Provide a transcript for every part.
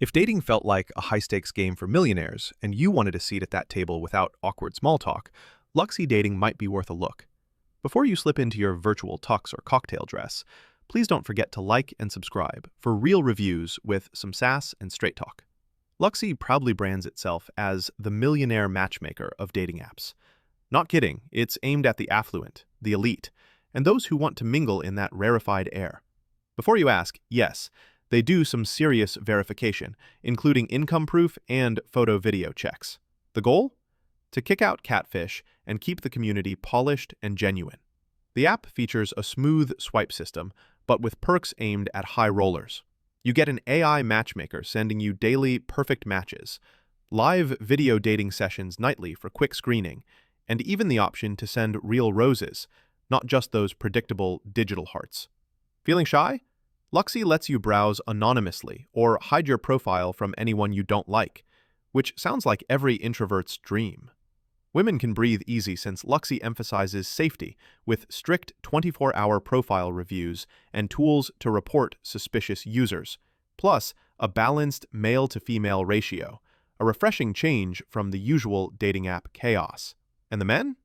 If dating felt like a high-stakes game for millionaires and you wanted a seat at that table without awkward small talk, Luxy Dating might be worth a look. Before you slip into your virtual tux or cocktail dress, please don't forget to like and subscribe for real reviews with some sass and straight talk. Luxy proudly brands itself as the millionaire matchmaker of dating apps. Not kidding, it's aimed at the affluent, the elite, and those who want to mingle in that rarefied air. Before you ask, yes, they do some serious verification, including income proof and photo-video checks. The goal? To kick out catfish and keep the community polished and genuine. The app features a smooth swipe system, but with perks aimed at high rollers. You get an AI matchmaker sending you daily perfect matches, live video dating sessions nightly for quick screening, and even the option to send real roses, not just those predictable digital hearts. Feeling shy? Luxy lets you browse anonymously or hide your profile from anyone you don't like, which sounds like every introvert's dream. Women can breathe easy since Luxy emphasizes safety with strict 24-hour profile reviews and tools to report suspicious users, plus a balanced male-to-female ratio, a refreshing change from the usual dating app chaos. And the men?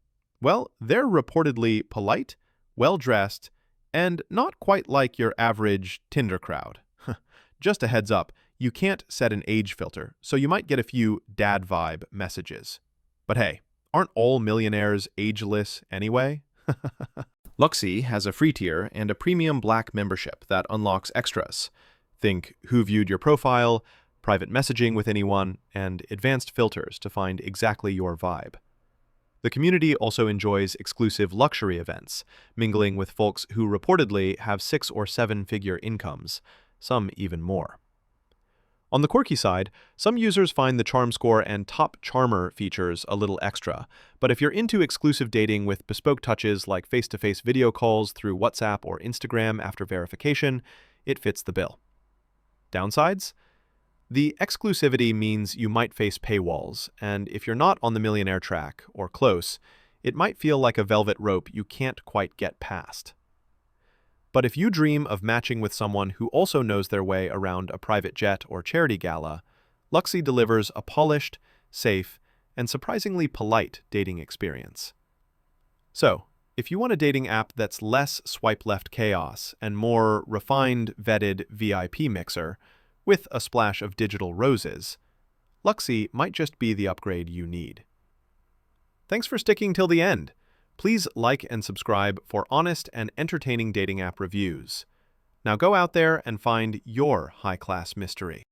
Well, they're reportedly polite, well-dressed, and not quite like your average Tinder crowd. Just a heads up, you can't set an age filter, so you might get a few dad vibe messages. But hey, aren't all millionaires ageless anyway? Luxy has a free tier and a premium black membership that unlocks extras. Think who viewed your profile, private messaging with anyone, and advanced filters to find exactly your vibe. The community also enjoys exclusive luxury events, mingling with folks who reportedly have 6- or 7-figure incomes, some even more. On the quirky side, some users find the charm score and top charmer features a little extra, but if you're into exclusive dating with bespoke touches like face-to-face video calls through WhatsApp or Instagram after verification, it fits the bill. Downsides? The exclusivity means you might face paywalls, and if you're not on the millionaire track, or close, it might feel like a velvet rope you can't quite get past. But if you dream of matching with someone who also knows their way around a private jet or charity gala, Luxy delivers a polished, safe, and surprisingly polite dating experience. So, if you want a dating app that's less swipe-left chaos and more refined, vetted VIP mixer, with a splash of digital roses, Luxy might just be the upgrade you need. Thanks for sticking till the end. Please like and subscribe for honest and entertaining dating app reviews. Now go out there and find your high-class mystery.